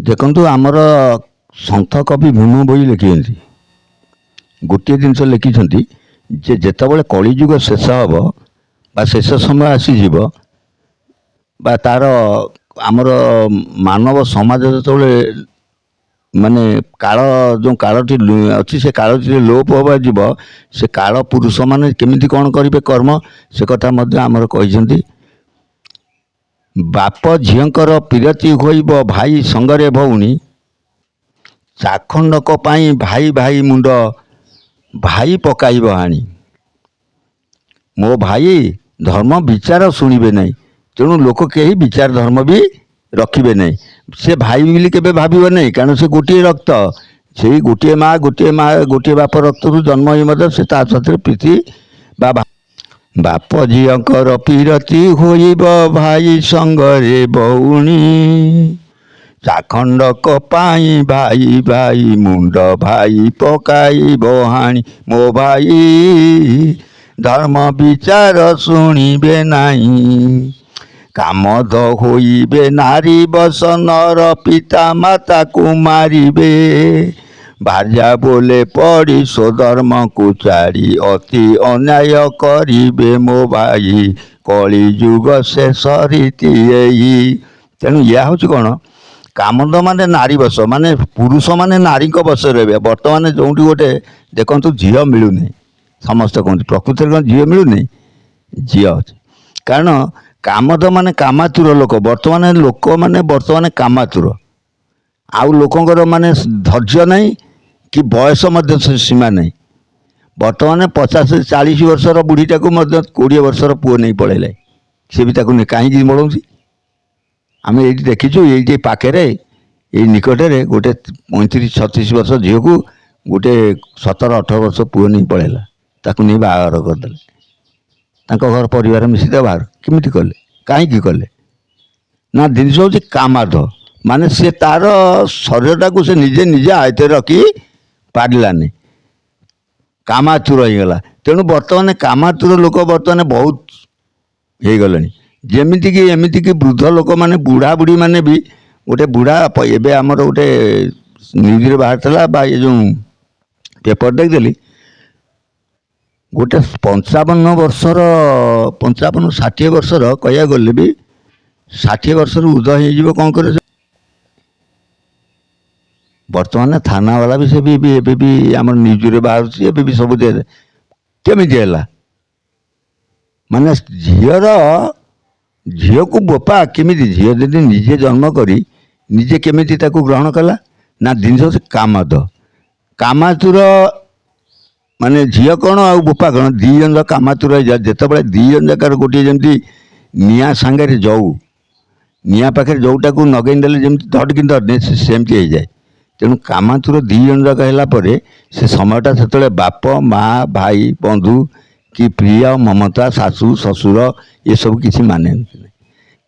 ଦେଖନ୍ତୁ ଆମର ସନ୍ଥ କବି ଭୀମ ଭୋଇ ଲେଖିଛନ୍ତି, ଗୋଟିଏ ଜିନିଷ ଲେଖିଛନ୍ତି ଯେ ଯେତେବେଳେ କଳିଯୁଗ ଶେଷ ହେବ ବା ଶେଷ ସମୟ ଆସିଯିବ ବା ତାର ଆମର ମାନବ ସମାଜ ଯେତେବେଳେ ମାନେ କାଳ ଯେଉଁ କାଳଟି ଅଛି ସେ କାଳଟିରେ ଲୋପ ହେବା ଯିବ, ସେ କାଳ ପୁରୁଷମାନେ କେମିତି କ'ଣ କରିବେ କର୍ମ ସେ କଥା ମଧ୍ୟ ଆମର କହିଛନ୍ତି। ବାପ ଝିଅଙ୍କର ପିରତି ହୋଇବ ଭାଇ ସଙ୍ଗରେ ଭଉଣୀ, ଚାଖଣ୍ଡକ ପାଇଁ ଭାଇ ଭାଇ ମୁଣ୍ଡ ଭାଇ ପକାଇବ ହାଣି। ମୋ ଭାଇ ଧର୍ମ ବିଚାର ଶୁଣିବେ ନାହିଁ, ତେଣୁ ଲୋକ କେହି ବିଚାର ଧର୍ମ ବି ରଖିବେ ନାହିଁ। ସେ ଭାଇ ବୋଲି କେବେ ଭାବିବ ନାହିଁ, କାରଣ ସେ ଗୋଟିଏ ରକ୍ତ, ସେଇ ଗୋଟିଏ ମା ଗୋଟିଏ ବାପ ରକ୍ତରୁ ଜନ୍ମ ହୋଇ ମଧ୍ୟ ସେ ତା ସାଥିରେ ପ୍ରୀତି ବା ବାପ ଝିଅଙ୍କର ପିରତି ହୋଇବ ଭାଇ ସଙ୍ଗରେ ଭଉଣୀ, ଚାଖଣ୍ଡକ ପାଇଁ ଭାଇ ଭାଇ ମୁଣ୍ଡ ଭାଇ ପକାଇବ ହାଣି। ମୋ ଭାଇ ଧର୍ମ ବିଚାର ଶୁଣିବେ ନାହିଁ, କାମଦ ହୋଇବେ ନାରୀ ବସନର ପିତା ମାତାକୁ ମାରିବେ, ଭାର୍ଯ୍ୟା ବୋଲେ ପଡ଼ି ସ୍ୱଧର୍ମକୁ ଛାଡ଼ି ଅତି ଅନ୍ୟାୟ କରିବେ। ମୋ ଭାଇ କଳି ଯୁଗ ଶେଷ ରୀତି ଏଇ। ତେଣୁ ଏହା ହେଉଛି କ'ଣ, କାମଦ ମାନେ ନାରୀ ବଶ, ମାନେ ପୁରୁଷମାନେ ନାରୀଙ୍କ ବଶରେ ରହିବେ। ବର୍ତ୍ତମାନ ଯେଉଁଠି ଗୋଟେ ଦେଖନ୍ତୁ ଝିଅ ମିଳୁନି, ସମସ୍ତେ କୁହନ୍ତି ପ୍ରକୃତରେ କ'ଣ ଝିଅ ମିଳୁନି, ଝିଅ ଅଛି। କାରଣ କାମଦ ମାନେ କାମାତୁର ଲୋକ, ବର୍ତ୍ତମାନ କାମାତୁର, ଆଉ ଲୋକଙ୍କର ମାନେ ଧୈର୍ଯ୍ୟ ନାହିଁ କି ବୟସ ମଧ୍ୟ ସୀମା ନାହିଁ। ବର୍ତ୍ତମାନ 50-40 ବର୍ଷର ବୁଢ଼ୀଟାକୁ ମଧ୍ୟ 20 ବର୍ଷର ପୁଅ ନେଇ ପଳେଇଲେ, ସେ ବି ତାକୁ କାହିଁକି ବଳଉଛି। ଆମେ ଏଇଠି ଦେଖିଛୁ, ଏଇଠି ପାଖରେ ଏଇ ନିକଟରେ ଗୋଟେ 35-36 ବର୍ଷ ଝିଅକୁ ଗୋଟେ 17-18 ବର୍ଷ ପୁଅ ନେଇ ପଳେଇଲା, ତାକୁ ନେଇ ବାହାଘର କରିଦେଲେ। ତାଙ୍କ ଘର ପରିବାର ମିଶିତେ ବାହାର କେମିତି କଲେ, କାହିଁକି କଲେ ନା, ଜିନିଷ ହେଉଛି କାମାଧ, ମାନେ ସେ ତାର ଶରୀରଟାକୁ ସେ ନିଜେ ଆୟତ୍ତରେ ରଖି ପାରିଲାନି, କାମାତୁର ହେଇଗଲା। ତେଣୁ ବର୍ତ୍ତମାନ କାମାତୁର ଲୋକ ବର୍ତ୍ତମାନ ବହୁତ ହେଇଗଲେଣି। ଏମିତିକି ବୃଦ୍ଧ ଲୋକମାନେ, ବୁଢ଼ା ବୁଢ଼ୀ ମାନେ ବି, ଗୋଟେ ବୁଢ଼ା ଏବେ ଆମର ଗୋଟେ ନ୍ୟୁଜ୍ରେ ବାହାରିଥିଲା ବା ଏ ଯେଉଁ ପେପର ଦେଖିଥିଲି, ଗୋଟେ 55 ବର୍ଷର 55-60 ବର୍ଷର କହିବାକୁ ଗଲେ ବି 60 ବର୍ଷରୁ ଉର୍ଦ୍ଧ୍ୱ ହେଇଯିବ, କ'ଣ କରିବ ବର୍ତ୍ତମାନ ଥାନାବାଲା ବି ସେ ବି ଏବେ ବି ଆମର ନ୍ୟୁଜ୍ରେ ବାହାରୁଛି, ଏବେ ବି ସବୁ କେମିତି ହେଲା, ମାନେ ଝିଅକୁ ବୋପା କେମିତି, ଝିଅ ଯଦି ନିଜେ ଜନ୍ମ କରି ନିଜେ କେମିତି ତାକୁ ଗ୍ରହଣ କଲା ନା, ଜିନିଷ ହେଉଛି କାମାତୁର, ମାନେ ଝିଅ କ'ଣ ଆଉ ବୋପା କ'ଣ ଦୁଇ ଜଣ କାମାତୁର ହେଇଯାଏ। ଯେତେବେଳେ ଦୁଇ ଜଣ ଯାକର ଗୋଟିଏ ଯେମିତି ନିଆଁ ସାଙ୍ଗରେ ନିଆଁ ପାଖରେ ଯେଉଁଟାକୁ ନଗେଇ ଦେଲେ ଯେମିତି ଧଡ଼କି ଧରିନେ ସେମିତି ହେଇଯାଏ। ତେଣୁ କାମାତୁର ଦୁଇ ଜଣ ଯାକ ହେଲା ପରେ ସେ ସମୟଟା ସେତେବେଳେ ବାପ ମା ଭାଇ ବନ୍ଧୁ କି ପ୍ରିୟ ମମତା ଶାଶୁ ଶ୍ୱଶୁର ଏସବୁ କିଛି ମାନେ ନାହିଁ।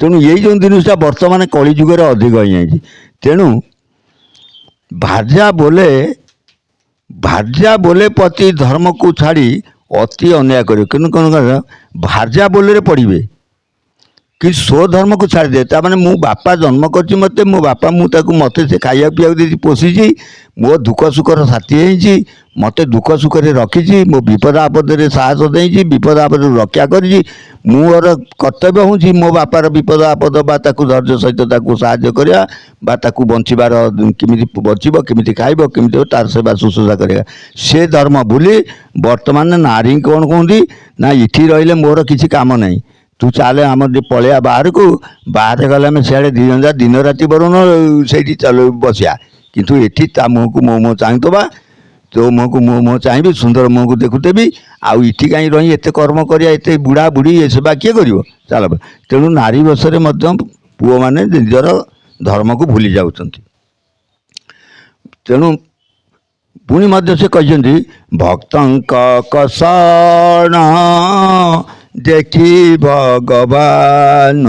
ତେଣୁ ଏଇ ଯେଉଁ ଜିନିଷଟା ବର୍ତ୍ତମାନ କଳିଯୁଗରେ ଅଧିକ ହେଇଯାଇଛି। ତେଣୁ ଭାର୍ଯ୍ୟା ବୋଲେ ପତି ଧର୍ମକୁ ଛାଡ଼ି ଅତି ଅନ୍ୟାୟ କରିବେ। କିନ୍ତୁ କ'ଣ ଭାର୍ଯ୍ୟା ବୋଲେରେ ପଡ଼ିବେ କି ସ୍ୱଧର୍ମକୁ ଛାଡ଼ିଦେବେ। ତାମାନେ ମୁଁ ବାପା ଜନ୍ମ କରିଛି ମୋତେ, ମୋ ବାପା ମୋତେ ସେ ଖାଇବାକୁ ପିଇବାକୁ ଦେଇଛି, ପୋଷିଛି, ମୋ ଦୁଃଖ ସୁଖର ସାଥୀ ହେଇଛି, ମୋତେ ଦୁଃଖ ସୁଖରେ ରଖିଛି, ମୋ ବିପଦ ଆପଦରେ ସାହସ ଦେଇଛି, ବିପଦ ଆପଦରୁ ରକ୍ଷା କରିଛି। ମୋର କର୍ତ୍ତବ୍ୟ ହେଉଛି ମୋ ବାପାର ବିପଦ ଆପଦ ବା ତାକୁ ଧୈର୍ଯ୍ୟ ସହିତ ତାକୁ ସାହାଯ୍ୟ କରିବା ବା ତାକୁ ବଞ୍ଚିବାର କେମିତି ବଞ୍ଚିବ, କେମିତି ଖାଇବ, କେମିତି ତାର ସେବା ଶୁଶ୍ରୂଷା କରିବା। ସେ ଧର୍ମ ଭୁଲି ବର୍ତ୍ତମାନ ନାରୀ କ'ଣ କୁହନ୍ତି ନା, ଏଠି ରହିଲେ ମୋର କିଛି କାମ ନାହିଁ, ତୁ ଚାଲେ ଆମର ପଳେଇବା ବାହାରକୁ, ବାହାରେ ଗଲେ ଆମେ ସିଆଡ଼େ ଦୁଇ ଜଣ ଯା ଦିନ ରାତି ବରୁଣ ସେଇଠି ବସିବା, କିନ୍ତୁ ଏଠି ତା ମୁହଁକୁ ମୋ ମୁହଁ ଚାହିଁଥିବା, ତୋ ମୁହଁକୁ ମୋ ମୁହଁ ଚାହିଁବି, ସୁନ୍ଦର ମୁହଁକୁ ଦେଖୁଥିବି, ଆଉ ଏଠି କାହିଁ ରହି ଏତେ କର୍ମ କରିବା, ଏତେ ବୁଢ଼ା ବୁଢ଼ୀ ଏ ସେବା କିଏ କରିବ, ଚାଲ। ତେଣୁ ନାରୀ ବଶରେ ମଧ୍ୟ ପୁଅମାନେ ନିଜର ଧର୍ମକୁ ଭୁଲି ଯାଉଛନ୍ତି। ତେଣୁ ପୁଣି ମଧ୍ୟ ସେ କହିଛନ୍ତି, ଭକ୍ତଙ୍କ କଷଣ ଦେଖି ଭଗବାନ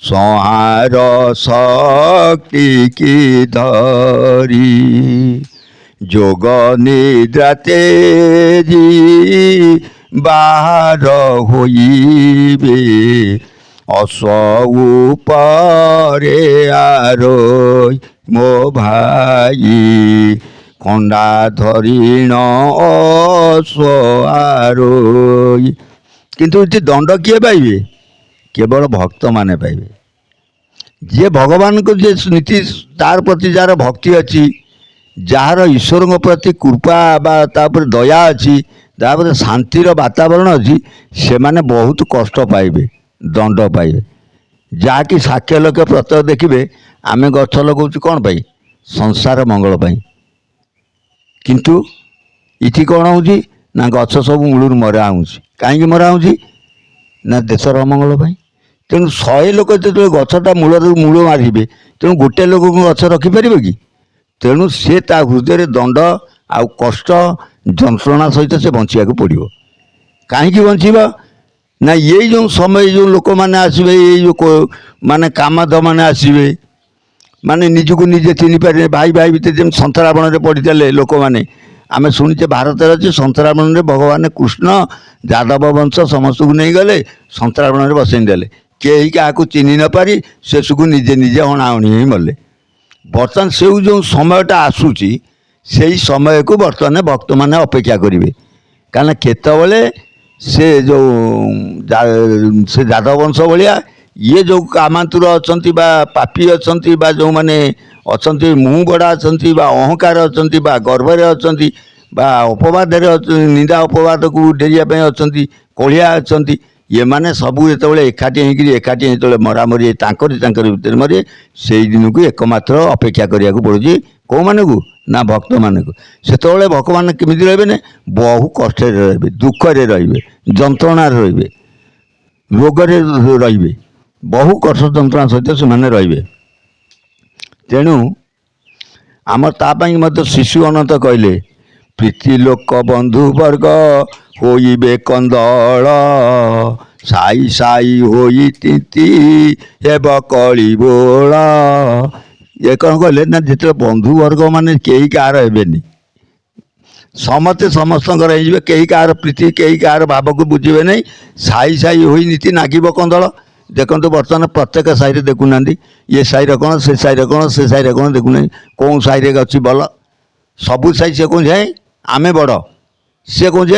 ସଂହାର ଶକ୍ତି କି ଧରି, ଯୋଗ ନିଦ୍ରା ତେଜି ବାହାର ହୋଇବେ, ଅଶ୍ୱ ଉପରେ ଆରୋଇ ମୋ ଭାଇ ଖଣ୍ଡା ଧରିଣ ଅଶ୍ୱ ଆରୋଇ। କିନ୍ତୁ ଏଠି ଦଣ୍ଡ କିଏ ପାଇବେ? କେବଳ ଭକ୍ତମାନେ ପାଇବେ। ଯିଏ ଭଗବାନଙ୍କୁ ଯେ ନୀତି ତାର ପ୍ରତି ଯାହାର ଭକ୍ତି ଅଛି, ଯାହାର ଈଶ୍ୱରଙ୍କ ପ୍ରତି କୃପା ବା ତାପରେ ଦୟା ଅଛି, ତାପରେ ଶାନ୍ତିର ବାତାବରଣ ଅଛି, ସେମାନେ ବହୁତ କଷ୍ଟ ପାଇବେ, ଦଣ୍ଡ ପାଇବେ। ଯାହାକି ସାକ୍ଷ୍ୟ ଲୋକେ ପ୍ରତ୍ୟୟ ଦେଖିବେ ଆମେ ଗଛ ଲଗାଉଛୁ କ'ଣ ପାଇଁ? ସଂସାର ମଙ୍ଗଳ ପାଇଁ। କିନ୍ତୁ ଏଠି କ'ଣ ହେଉଛି ନା ଗଛ ସବୁ ମୂଳରୁ ମରା ହେଉଛି। କାହିଁକି ମରା ହେଉଛି? ନା ଦେଶର ଅମଙ୍ଗଳ ପାଇଁ। ତେଣୁ 100 ଲୋକ ଯେତେବେଳେ ଗଛଟା ମୂଳରୁ ମୂଳ ମାରିବେ, ତେଣୁ ଗୋଟେ ଲୋକଙ୍କୁ ଗଛ ରଖିପାରିବ କି? ତେଣୁ ସେ ତା ହୃଦୟରେ ଦଣ୍ଡ ଆଉ କଷ୍ଟ ଯନ୍ତ୍ରଣା ସହିତ ସେ ବଞ୍ଚିବାକୁ ପଡ଼ିବ। କାହିଁକି ବଞ୍ଚିବ? ନା ଏଇ ଯେଉଁ ସମୟ ଯେଉଁ ଲୋକମାନେ ଆସିବେ, ଏଇ ଯେଉଁ ମାନେ କାମାଧମାନେ ଆସିବେ, ମାନେ ନିଜକୁ ନିଜେ ଚିହ୍ନି ପାରିବେ। ଭାଇ ଭାଇ ଭିତରେ ଯେମିତି ସନ୍ତରାବଣରେ ପଡ଼ିଥିଲେ ଲୋକମାନେ, ଆମେ ଶୁଣିଛେ ଭାରତରେ ଅଛି ସନ୍ତରାବଣରେ ଭଗବାନ କୃଷ୍ଣ ଯାଦବ ବଂଶ ସମସ୍ତଙ୍କୁ ନେଇଗଲେ ସନ୍ତରାବଣରେ ବସେଇ ଦେଲେ। କେହି କାହାକୁ ଚିହ୍ନି ନ ପାରି ଶେଷକୁ ନିଜେ ନିଜେ ହଣାହଣି ହେଇ ମଲେ। ବର୍ତ୍ତମାନ ସେଉ ଯେଉଁ ସମୟଟା ଆସୁଛି, ସେଇ ସମୟକୁ ବର୍ତ୍ତମାନ ଭକ୍ତମାନେ ଅପେକ୍ଷା କରିବେ। କାରଣ କେତେବେଳେ ସେ ଯେଉଁ ସେ ଯାଦବ ବଂଶ ଭଳିଆ ଇଏ ଯେଉଁ କାମାନ୍ତୁର ଅଛନ୍ତି ବା ପାପୀ ଅଛନ୍ତି ବା ଯେଉଁମାନେ ଅଛନ୍ତି ମୁହଁ ବଡ଼ା ଅଛନ୍ତି ବା ଅହଙ୍କାର ଅଛନ୍ତି ବା ଗର୍ବରେ ଅଛନ୍ତି ବା ଅପବାଦରେ ନିନ୍ଦା ଅପବାଦକୁ ଡେରିବା ପାଇଁ ଅଛନ୍ତି, କଳିଆ ଅଛନ୍ତି, ଏମାନେ ସବୁ ଯେତେବେଳେ ଏକାଠି ହେଇକିରି ଏକାଠି ଯେତେବେଳେ ମରାମରି ତାଙ୍କରି ଭିତରେ ମରିବେ, ସେଇ ଦିନକୁ ଏକମାତ୍ର ଅପେକ୍ଷା କରିବାକୁ ପଡ଼ୁଛି। କେଉଁମାନଙ୍କୁ? ନା ଭକ୍ତମାନଙ୍କୁ। ସେତେବେଳେ ଭଗବାନ କେମିତି ରହିବେ? ନା ବହୁ କଷ୍ଟରେ ରହିବେ, ଦୁଃଖରେ ରହିବେ, ଯନ୍ତ୍ରଣାରେ ରହିବେ, ରୋଗରେ ରହିବେ, ବହୁ କଷ୍ଟ ଯନ୍ତ୍ରଣା ସହିତ ସେମାନେ ରହିବେ। ତେଣୁ ଆମର ତା ପାଇଁ ମଧ୍ୟ ଶିଶୁ ଅନନ୍ତ କହିଲେ, ପ୍ରୀତି ଲୋକ ବନ୍ଧୁ ବର୍ଗ ହୋଇବେ କନ୍ଦଳ, ସାଇ ସାଇ ହୋଇ ତିନ୍ତି ହେବ କଳି ବୋଳ। ଇଏ କ'ଣ କହିଲେ? ନା ଯେତେବେଳେ ବନ୍ଧୁବର୍ଗ ମାନେ କେହି କାହାର ହେବେନି, ସମସ୍ତେ ସମସ୍ତଙ୍କର ହେଇଯିବେ, କେହି କାହାର ପ୍ରୀତି କେହି କାହାର ଭାବକୁ ବୁଝିବେ ନାହିଁ, ସାଇ ସାଇ ହୋଇ ନୀତି ନାଗିବ କନ୍ଦଳ। ଦେଖନ୍ତୁ ବର୍ତ୍ତମାନ ପ୍ରତ୍ୟେକ ସାହିରେ ଦେଖୁନାହାନ୍ତି, ଇଏ ସାହିରେ କ'ଣ, ସେ ସାହିରେ କ'ଣ, ସେ ସାହିରେ କ'ଣ ଦେଖୁନାହାନ୍ତି, କେଉଁ ସାହିରେ ଅଛି ଭଲ? ସବୁ ସାହି ସେ କହୁଛି ହେ ଆମେ ବଡ଼, ସିଏ କହୁଛି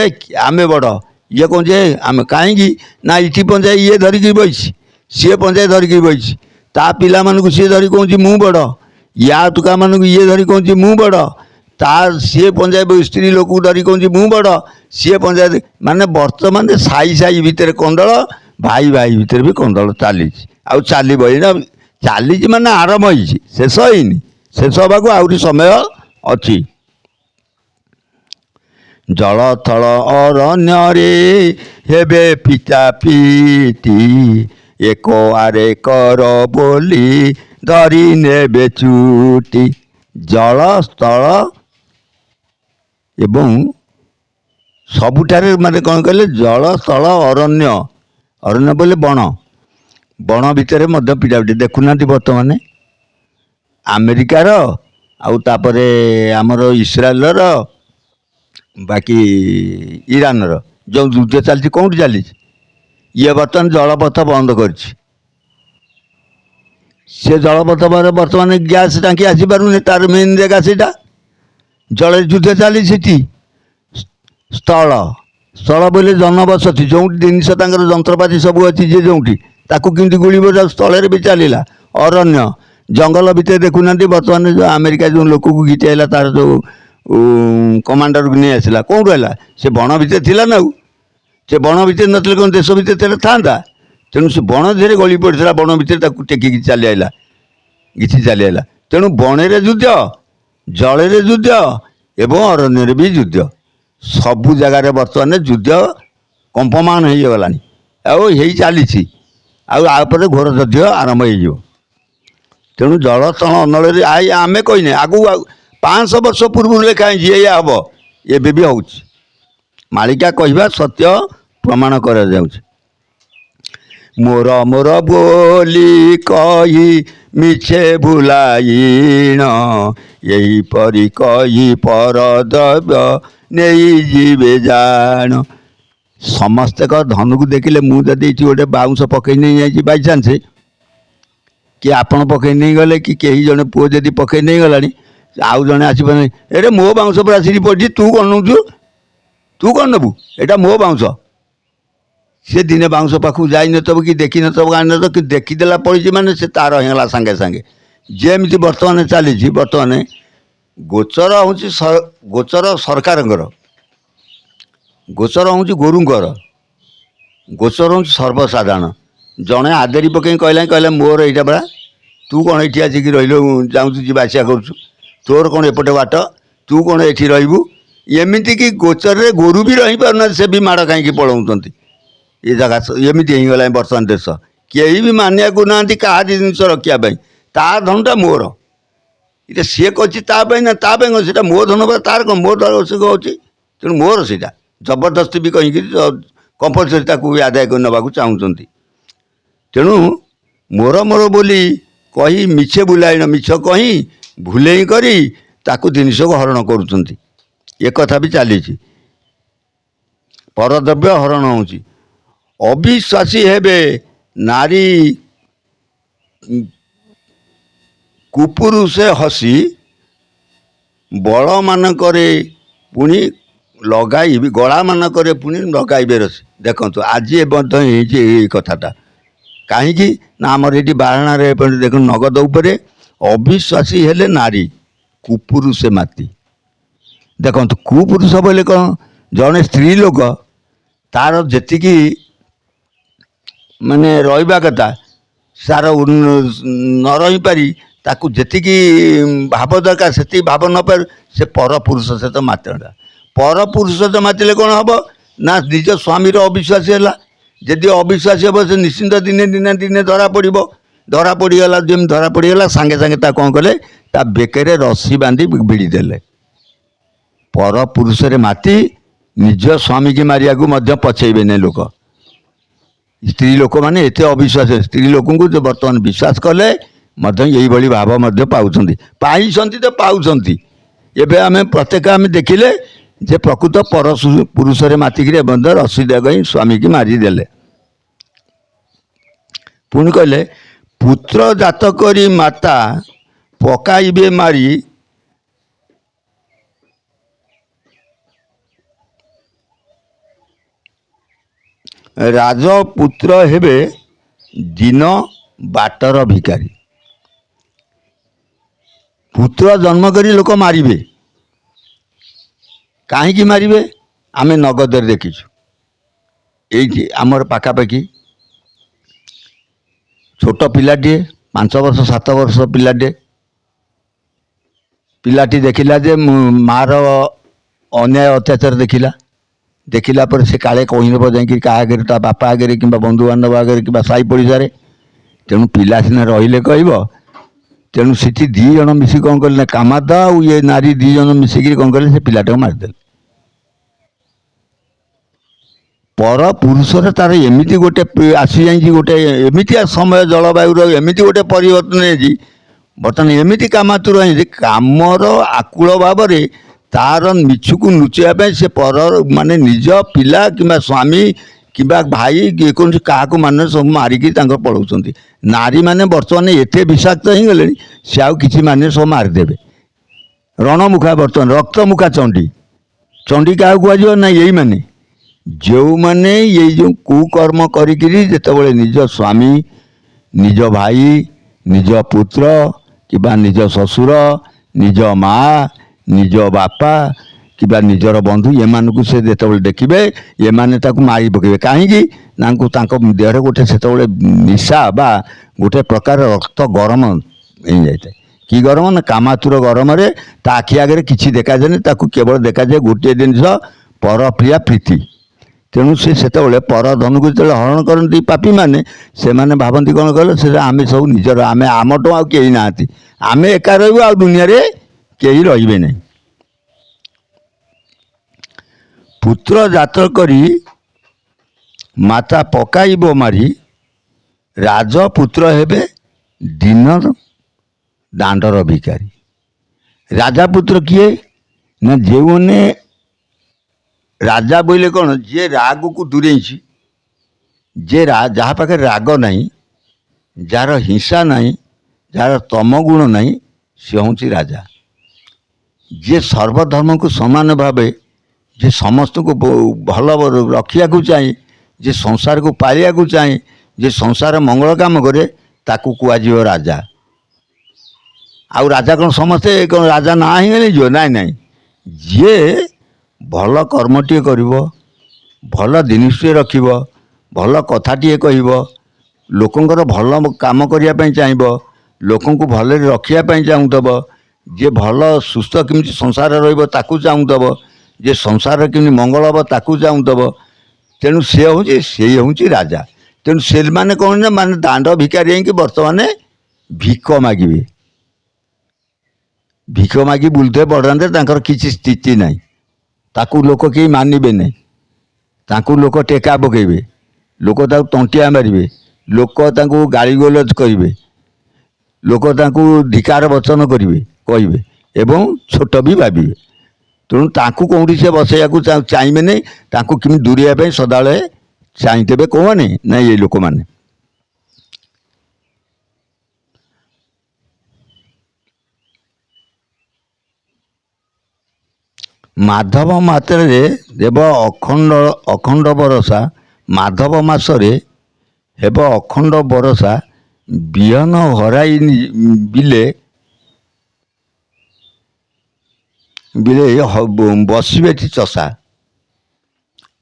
ଆମେ ବଡ଼, ଇଏ କହୁଛି ଆମେ। କାହିଁକି? ନା ଏଠି ପଞ୍ଚାଏ ଇଏ ଧରିକି ବଇଛି, ସିଏ ପଞ୍ଚାଏ ଧରିକି ବଇଛି, ତା ପିଲାମାନଙ୍କୁ ସିଏ ଧରି କହୁଛି ମୁଁ ବଡ଼, ୟା ଟୁକାମାନଙ୍କୁ ଇଏ ଧରି କହୁଛି ମୁଁ ବଡ଼, ତା ସିଏ ପଞ୍ଚାୟତ ସ୍ତ୍ରୀ ଲୋକକୁ ଧରି କହୁଛି ମୁଁ ବଡ଼, ସିଏ ପଞ୍ଚାୟତ। ମାନେ ବର୍ତ୍ତମାନ ସାହି ସାହି ଭିତରେ କନ୍ଦଳ, ଭାଇ ଭାଇ ଭିତରେ ବି କନ୍ଦଳ ଚାଲିଛି, ଆଉ ଚାଲିବ। ଏଇନା ଚାଲିଛି ମାନେ ଆରମ୍ଭ ହେଇଛି, ଶେଷ ହେଇନି। ଶେଷ ହେବାକୁ ଆହୁରି ସମୟ ଅଛି। ଜଳଥଳ ଅରଣ୍ୟରେ ହେବେ ପିଟା ପିଟି, ଏକ ଆରେ କର ବୋଲି ଧରି ନେବେ ଚୁଟି। ଜଳ ସ୍ଥଳ ଏବଂ ସବୁଠାରେ ମାନେ କ'ଣ କହିଲେ? ଜଳ ସ୍ଥଳ ଅରଣ୍ୟ, ଅରଣ୍ୟ ବୋଲେ ବଣ, ବଣ ଭିତରେ ମଧ୍ୟ ପିଟାପିଟି ଦେଖୁନାହାନ୍ତି। ବର୍ତ୍ତମାନ ଆମେରିକାର ଆଉ ତାପରେ ଆମର ଇସ୍ରାଏଲର ବାକି ଇରାନର ଯେଉଁ ଯୁଦ୍ଧ ଚାଲିଛି, କେଉଁଠି ଚାଲିଛି? ଇଏ ବର୍ତ୍ତମାନ ଜଳପଥ ବନ୍ଦ କରିଛି। ସେ ଜଳପଥ ପରେ ବର୍ତ୍ତମାନ ଗ୍ୟାସ୍ ଟାଙ୍କି ଆସିପାରୁନି, ତାର ମେନ୍ ଜାଗା ସେଇଟା। ଜଳରେ ଯୁଦ୍ଧ ଚାଲିଛି ସେଠି। ସ୍ଥଳ, ସ୍ଥଳ ବୋଇଲେ ଜନବସତି, ଯେଉଁଠି ଜିନିଷ ତାଙ୍କର ଯନ୍ତ୍ରପାତି ସବୁ ଅଛି, ଯେ ଯେଉଁଠି ତାକୁ କେମିତି ଗୁଳିବ, ସ୍ଥଳରେ ବି ଚାଲିଲା। ଅରଣ୍ୟ, ଜଙ୍ଗଲ ଭିତରେ ଦେଖୁନାହାନ୍ତି ବର୍ତ୍ତମାନ ଯେଉଁ ଆମେରିକା ଯେଉଁ ଲୋକକୁ ଘିଚି ଆଇଲା, ତାର ଯେଉଁ କମାଣ୍ଡରକୁ ନେଇ ଆସିଲା, କେଉଁଠୁ ହେଲା? ସେ ବଣ ଭିତରେ ଥିଲା ନା। ଆଉ ସେ ବଣ ଭିତରେ ନଥିଲେ କ'ଣ ଦେଶ ଭିତରେ ଥିଲେ ଥାନ୍ତା? ତେଣୁ ସେ ବଣ ଧିରେ ଗଳି ପଡ଼ିଥିଲା, ବଣ ଭିତରେ ତାକୁ ଟେକିକି ଚାଲି ଆଇଲା, ଘିଚି ଚାଲି ଆଇଲା। ତେଣୁ ବଣରେ ଯୁଦ୍ଧ, ଜଳରେ ଯୁଦ୍ଧ ଏବଂ ଅରଣ୍ୟରେ ବି ଯୁଦ୍ଧ, ସବୁ ଜାଗାରେ ବର୍ତ୍ତମାନ ଯୁଦ୍ଧ କମ୍ପମାନ ହେଇଗଲାଣି, ଆଉ ହେଇ ଚାଲିଛି, ଆଉ ଆପରେ ଘୋର ଯୁଦ୍ଧ ଆରମ୍ଭ ହେଇଯିବ। ତେଣୁ ଜଳ ସ୍ଥଳ ଅନଳରେ ଆମେ କହିନେ, ଆଗକୁ 500 ବର୍ଷ ପୂର୍ବରୁ ଲେଖା ହେଇଛି ଏଇଆ ହେବ, ଏବେ ବି ହେଉଛି। ମାଳିକା କହିବା ସତ୍ୟ ପ୍ରମାଣ କରାଯାଉଛି। ମୋର ମୋର ବୋଲି କହି ମିଛେ ଭୁଲାଇଣ, ଏହିପରି କହି ପରଦ୍ରବ୍ୟ ନେଇଯିବେ ଜାଣ। ସମସ୍ତେ ଧନକୁ ଦେଖିଲେ ମୁଁ ଯଦି ଏଠି ଗୋଟେ ବାଉଁଶ ପକେଇ ନେଇଯାଇଛି ବାଇଚାନ୍ସ କି ଆପଣ ପକେଇ ନେଇଗଲେ କି କେହି ଜଣେ ପୁଅ ଯଦି ପକେଇ ନେଇଗଲାଣି ଆଉ ଜଣେ ଆସିବ ନାହିଁ, ଏରେ ମୋ ବାଉଁଶ ପୁରା ଆସିକି ପଡ଼ିଛି, ତୁ କ'ଣ ନେଉଛୁ, ତୁ କ'ଣ ନେବୁ, ଏଇଟା ମୋ ବାଉଁଶ। ସେ ଦିନେ ବାଉଁଶ ପାଖକୁ ଯାଇନଥିବ କି ଦେଖିନଥିବ ଆଣିନଥିବ, କି ଦେଖିଦେଲା ପଡ଼ିଛି ମାନେ ସେ ତାର ହେଇଗଲା ସାଙ୍ଗେ ସାଙ୍ଗେ। ଯେମିତି ବର୍ତ୍ତମାନ ଚାଲିଛି, ବର୍ତ୍ତମାନ ଗୋଚର ହେଉଛି ଗୋଚର ସରକାରଙ୍କର, ଗୋଚର ହେଉଛି ଗୋରୁଙ୍କର, ଗୋଚର ହେଉଛି ସର୍ବସାଧାରଣ। ଜଣେ ଆଦେରି ପକେଇ କହିଲା ମୋର ଏଇଟା ପରା, ତୁ କ'ଣ ଏଠି ଆସିକି ରହିଲୁ, ଯାଉଛୁ ଯିବା ଆସିବା କରୁଛୁ, ତୋର କ'ଣ ଏପଟେ ବାଟ, ତୁ କ'ଣ ଏଠି ରହିବୁ। ଏମିତିକି ଗୋଚରରେ ଗୋରୁ ବି ରହିପାରୁନାହାନ୍ତି, ସେ ବି ମାଡ଼ ଖାଇକି ପଳାଉଛନ୍ତି। ଏ ଜାଗା ଏମିତି ହେଇଗଲାଣି ବର୍ତ୍ତମାନ ଦେଶ। କେହି ବି ମାନିବାକୁ ନାହାନ୍ତି କାହା ଜିନିଷ ରଖିବା ପାଇଁ। ତା ଧନଟା ମୋର, ଏଇଟା ସିଏ କରିଛି ତା ପାଇଁ ନା ତା ପାଇଁ କ'ଣ, ସେଇଟା ମୋ ଧନ ପରା, ତାର କ'ଣ, ମୋ ଦ୍ୱାରା ସେ ଅଛି, ତେଣୁ ମୋର ସେଇଟା ଜବରଦସ୍ତି ବି କହିକିରି କମ୍ପଲସରି ତାକୁ ବି ଆଦାୟ କରି ନେବାକୁ ଚାହୁଁଛନ୍ତି। ତେଣୁ ମୋର ମୋର ବୋଲି କହି ମିଛେ ବୁଲାଇଣ, ମିଛ କହି ଭୁଲେଇ କରି ତାକୁ ଜିନିଷକୁ ହରଣ କରୁଛନ୍ତି। ଏ କଥା ବି ଚାଲିଛି। ପରଦ୍ରବ୍ୟ ହରଣ ହେଉଛି। ଅବିଶ୍ୱାସୀ ହେବେ ନାରୀ କୁପୁରୁଷେ ହସି, ବଳମାନଙ୍କରେ ପୁଣି ଲଗାଇବି, ଗଳାମାନଙ୍କରେ ପୁଣି ଲଗାଇବେ ରସି। ଦେଖନ୍ତୁ ଆଜି ମଧ୍ୟ ହେଇଛି ଏଇ କଥାଟା। କାହିଁକି ନା ଆମର ଏଠି ବାରଣାରେ ଦେଖନ୍ତୁ ନଗଦ ଉପରେ ଅବିଶ୍ୱାସୀ ହେଲେ ନାରୀ କୁପୁରୁଷେ ମାତି। ଦେଖନ୍ତୁ କୁପୁରୁଷ ବୋଇଲେ କ'ଣ, ଜଣେ ସ୍ତ୍ରୀ ଲୋକ ତାର ଯେତିକି ମାନେ ରହିବା କଥା ତାର ନ ରହିପାରି ତାକୁ ଯେତିକି ଭାବ ଦରକାର ସେତିକି ଭାବ ନ ପାରି ସେ ପରପୁରୁଷ ସହିତ ମାତଟା। ପରପୁରୁଷ ସହିତ ମାତିଲେ କ'ଣ ହେବ ନା ନିଜ ସ୍ୱାମୀର ଅବିଶ୍ୱାସୀ ହେଲା। ଯଦି ଅବିଶ୍ୱାସୀ ହେବ ସେ ନିଶ୍ଚିନ୍ତ ଦିନେ ଦିନେ ଦିନେ ଧରା ପଡ଼ିବ। ଧରା ପଡ଼ିଗଲା, ଯେମିତି ଧରା ପଡ଼ିଗଲା ସାଙ୍ଗେ ସାଙ୍ଗେ ତା କ'ଣ କଲେ, ତା ବେକରେ ରସି ବାନ୍ଧି ଭିଡ଼ି ଦେଲେ। ପରପୁରୁଷରେ ମାତି ନିଜ ସ୍ୱାମୀକି ମାରିବାକୁ ମଧ୍ୟ ପଛେଇବେ ନାହିଁ ଲୋକ। ସ୍ତ୍ରୀ ଲୋକମାନେ ଏତେ ଅବିଶ୍ୱାସ, ସ୍ତ୍ରୀ ଲୋକଙ୍କୁ ଯେ ବର୍ତ୍ତମାନ ବିଶ୍ୱାସ କଲେ ମଧ୍ୟ ଏଇଭଳି ଭାବ ମଧ୍ୟ ପାଉଛନ୍ତି, ପାଇଛନ୍ତି ତ ପାଉଛନ୍ତି। ଏବେ ଆମେ ପ୍ରତ୍ୟେକ ଆମେ ଦେଖିଲେ ଯେ ପ୍ରକୃତ ପର ପୁରୁଷରେ ମାତିକିରି ମଧ୍ୟ ରସି ଦେଇ ସ୍ୱାମୀକି ମାରିଦେଲେ। ପୁଣି କହିଲେ ପୁତ୍ର ଜାତ କରି ମାତା ପକାଇବେ ମାରି, ରାଜପୁତ୍ର ହେବେ ଦିନ ବାଟର ଭିକାରୀ। ପୁତ୍ର ଜନ୍ମ କରି ଲୋକ ମାରିବେ। କାହିଁକି ମାରିବେ ଆମେ ନଗଦରେ ଦେଖିଛୁ। ଏଇଠି ଆମର ପାଖାପାଖି ଛୋଟ ପିଲାଟିଏ, 5 ବର୍ଷ 7 ବର୍ଷ ପିଲାଟି ଦେଖିଲା ଯେ ମାର ଅନ୍ୟାୟ ଅତ୍ୟାଚାର ଦେଖିଲା ପରେ ସେ କାଳେ କହିଦେବ ଯାଇକି କାହା ଆଗରେ, ତା ବାପା ଆଗରେ କିମ୍ବା ବନ୍ଧୁବାନ୍ଧବ ଆଗରେ କିମ୍ବା ସାହି ପଡ଼ିଶାରେ। ତେଣୁ ପିଲା ସିନା ରହିଲେ କହିବ। ତେଣୁ ସେଠି 2 ଜଣ ମିଶି କ'ଣ କଲେ ନା, କାମାତା ଆଉ ଇଏ ନାରୀ 2 ଜଣ ମିଶିକିରି କ'ଣ କଲେ, ସେ ପିଲାଟାକୁ ମାରିଦେଲେ। ପର ପୁରୁଷରେ ତାର ଏମିତି ଗୋଟେ ଆସିଯାଇଛି, ଗୋଟେ ଏମିତିଆ ସମୟ ଜଳବାୟୁର ଏମିତି ଗୋଟେ ପରିବର୍ତ୍ତନ ହେଇଛି। ବର୍ତ୍ତମାନ ଏମିତି କାମାତୁର ହେଇଛି, କାମର ଆକୁଳ ଭାବରେ ତାର ମିଛକୁ ଲୁଚେଇବା ପାଇଁ ସେ ପର ମାନେ ନିଜ ପିଲା କିମ୍ବା ସ୍ୱାମୀ କିମ୍ବା ଭାଇ ଯେକୌଣସି କାହାକୁ ମାନେ ସବୁ ମାରିକି ତାଙ୍କର ପଳାଉଛନ୍ତି। ନାରୀମାନେ ବର୍ତ୍ତମାନ ଏତେ ବିଷାକ୍ତ ହେଇଗଲେଣି, ସେ ଆଉ କିଛି ମାନେ ସବୁ ମାରିଦେବେ। ରଣମୁଖା ବର୍ତ୍ତମାନ ରକ୍ତମୁଖା ଚଣ୍ଡୀ। ଚଣ୍ଡୀ କାହାକୁ କୁହାଯିବ ନା, ଏଇମାନେ ଯେଉଁମାନେ ଏଇ ଯେଉଁ କୁକର୍ମ କରିକିରି ଯେତେବେଳେ ନିଜ ସ୍ୱାମୀ, ନିଜ ଭାଇ, ନିଜ ପୁତ୍ର କିମ୍ବା ନିଜ ଶ୍ୱଶୁର, ନିଜ ମା, ନିଜ ବାପା କିମ୍ବା ନିଜର ବନ୍ଧୁ ଏମାନଙ୍କୁ ସେ ଯେତେବେଳେ ଦେଖିବେ, ଏମାନେ ତାକୁ ମାରି ପକାଇବେ। କାହିଁକି ନା ତାଙ୍କ ଦେହରେ ଗୋଟେ ସେତେବେଳେ ନିଶା ବା ଗୋଟେ ପ୍ରକାର ରକ୍ତ ଗରମ ହେଇଯାଇଥାଏ। କି ଗରମ ନା, କାମାତୁର ଗରମରେ ତା ଆଖି ଆଗରେ କିଛି ଦେଖାଯାଏନି, ତାକୁ କେବଳ ଦେଖାଯାଏ ଗୋଟିଏ ଜିନିଷ, ପରପ୍ରିୟା ପ୍ରୀତି। ତେଣୁ ସେ ସେତେବେଳେ ପର ଧନକୁ ଯେତେବେଳେ ହରଣ କରନ୍ତି ପାପୀମାନେ, ସେମାନେ ଭାବନ୍ତି କ'ଣ କହିଲ, ସେଟା ଆମେ ସବୁ ନିଜର, ଆମେ ଆମଠୁ ଆଉ କେହି ନାହାନ୍ତି, ଆମେ ଏକା ରହିବୁ, ଆଉ ଦୁନିଆରେ କେହି ରହିବେ ନାହିଁ। ପୁତ୍ର ଜାତ କରି ମାତା ପକାଇବ ମାରି, ରାଜପୁତ୍ର ହେବେ ଦିନ ଦାଣ୍ଡର ଭିକାରୀ। ରାଜାପୁତ୍ର କିଏ ନା, ଯେଉଁମାନେ राजा बोले कौन जे राग को दूरेई जे जहाँ पाखे राग नहीं जार हिंसा नहीं जार तम गुण नहीं सी हूँ राजा जे सर्वधर्म को समान भाव जे समस्त को भल रखा चाहे जे संसार को पालिया चाहे जे संसार मंगल काम करे ताकू कहुआ राजा आउ राजा कौन समस्ते कौन राजा ना ही गले ना नाई जे भल कर्मटे कर भल जिनिसटे रख भल कथाटे कह लोकंर भल काम करने चाहब लोक भल रखापी चाहूब जे भल सुस्थ केमी संसार रही चाहूब जे संसार केमी मंगल हम ताकू चाहूब तेणु से हूँ राजा तेणु से मैंने कौन ना माने दांड भिकारी कि बर्तमान भिक मागे भिक मागी बुलते बढ़ाते किसी स्थिति ना ताकू लोक कहीं मानवे नहीं ताकू लोक टेका पकेबे लोक तंटिया मारे लोक गाड़ी गोलज करेंगे लोक धिकार वचन करेंगे कहे एवं छोट भी भावे तेणु ताकू कौटी से बसैया चाहिए नहीं ताकू किमी दूरिया सदा चाहिए कौन ना ये लोक मैंने माधव मात्रे देव अखंड अखंड बरसा माधव मासरे हेब अखंड बरसा बिहन हराई बिले बिले बसबे चषा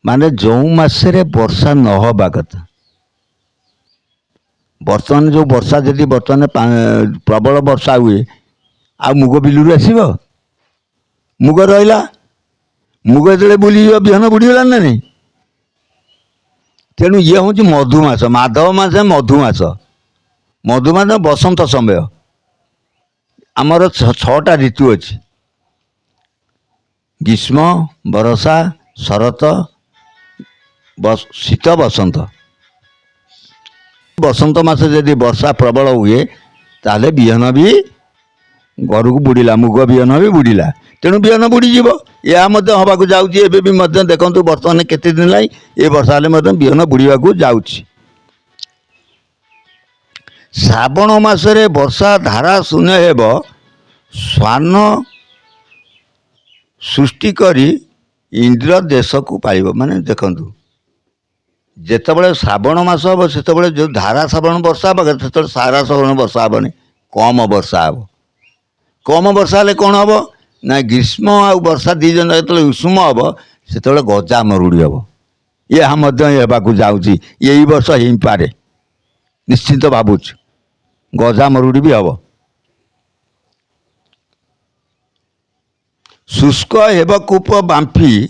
माने जो मसरे वर्षा न हवा कथा बर्तमान जो वर्षा जदि बर्तमान प्रबल वर्षा हुए आ मुग बिलू आसब मुग रहा मुग जो बुली बिहन बुड़ीगला ना नहीं तेणु ये हूँ मधुमास माधव मास मधुमास मधुमास बसंत समय आमर छटा ऋतु अच्छी ग्रीष्म बरषा शरत शीत बसंत बसंत मास जदि वर्षा प्रबल हुए ताले बिहन भी घर को बुड़ीला मुग बिहन भी बुड़ीला तेणु बिहन बुड़ीज या हवाक जाऊँगी देखो बर्तमान केते दिन लाई ये वर्षा हेल्ले बिहन बुड़ीवा जाऊँगी श्रावण मासरे वर्षा धारा शून्य हेब स्वान सृष्टि करी इंद्र देश को पाइब माने देखु जितेबाला श्रावण मास हम से जो धारा श्रावण वर्षा हे से सारा श्रावण वर्षा हेनी कम वर्षा हे कम वर्षा हेल्ले कौन हम ना ग्रीष्म आ वर्षा दीज जो उषुम हम से गजा मरुड़ी हम यह होगा जाऊँगी यही वर्ष हो पारे निश्चित भावुँ गजा मरुड़ी भी हम शुष्क हेब कूप बांफी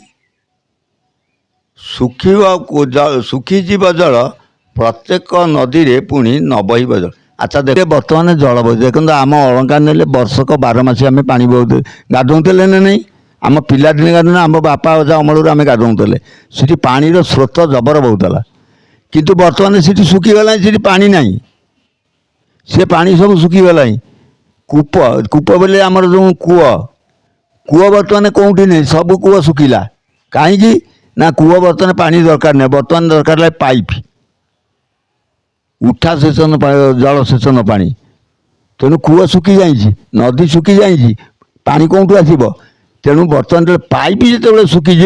सुखीजीव जल प्रत्येक नदी रे पुणी न बहब जल अच्छा देखे बर्तमान जल बह देखो आम अलंकार ने वर्षक 12 मास आम पा बहुत गाधौले ना नहीं आम पिलादिन गाधुना आम बापा अजा अमल आम गाधौले सीटी पानी स्रोत जबर बहुला किंतु बर्तमान सीटी सुखीगला सीटी पानी ना सी पानी सब सुखीगला कूप कूप बोले आमर जो कूह बर्तमान कौटी नहीं सब कूह सुखिला कहीं ना कूह बर्तमान पानी दरकार नहीं बर्तमान दरकार पाइप उठा सेचन जल सेचन पानी तेणु कूह सुखी जाइए नदी सुखी जाइए पानी कौटू आसब तेणु बर्तमान जो पाइप जो सुखीज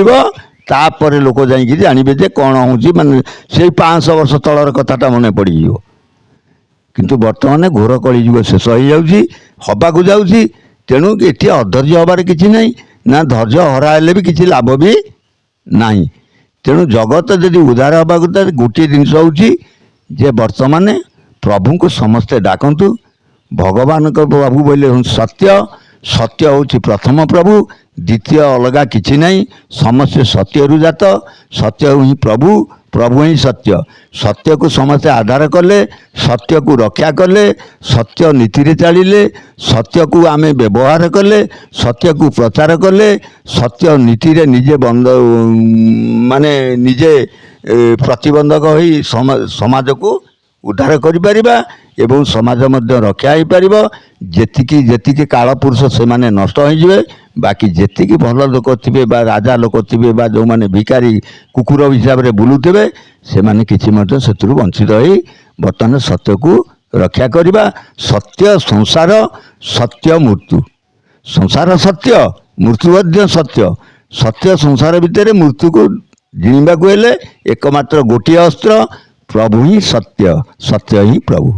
तापर लोक जाकि जानवे जे कौन हो माने से 500 वर्ष तलर कथाटा मन पड़ किंतु बर्तमान घोर कलिजुग शेष हो जावाक जाऊँगी तेणु ये अधर्य हबार कि ना धैर्य हराइले भी किसी लाभ भी ना तेणु जगत जदि उद्धार हवा गोटे जिनस जे वर्तमान प्रभु को समस्ते डाकतु भगवान को प्रभु बोले सत्य सत्य हूँ प्रथम प्रभु द्वितीय अलगा किछि नहीं समस्ते सत्य जात सत्य ही प्रभु प्रभु ही सत्य सत्य को समस्ते आधार कले सत्य को रक्षा कले सत्य नीति रे चलिले सत्य को आमे व्यवहार कले सत्य को प्रचार कले सत्य नीति रे निजे बंद माने निजे प्रतिबंधक होई समाज को उद्धार करिपारिबा एवं समाज मध्य रक्षा हो पार जेतिकी जेतिकी काल पुरुष से माने नष्ट हो ବାକି ଯେତିକି ଭଲ ଲୋକ ଥିବେ ବା ରାଜା ଲୋକ ଥିବେ ବା ଯେଉଁମାନେ ଭିକାରୀ କୁକୁର ହିସାବରେ ବୁଲୁଥିବେ ସେମାନେ କିଛି ମଧ୍ୟ ସେଥିରୁ ବଞ୍ଚିତ ହୋଇ ବର୍ତ୍ତମାନ ସତ୍ୟକୁ ରକ୍ଷା କରିବା। ସତ୍ୟ ସଂସାର, ସତ୍ୟ ମୃତ୍ୟୁ। ସଂସାର ସତ୍ୟ, ମୃତ୍ୟୁ ମଧ୍ୟ ସତ୍ୟ। ସତ୍ୟ ସଂସାର ଭିତରେ ମୃତ୍ୟୁକୁ ଜିଣିବାକୁ ହେଲେ ଏକମାତ୍ର ଗୋଟିଏ ଅସ୍ତ୍ର, ପ୍ରଭୁ ହିଁ ସତ୍ୟ, ସତ୍ୟ ହିଁ ପ୍ରଭୁ।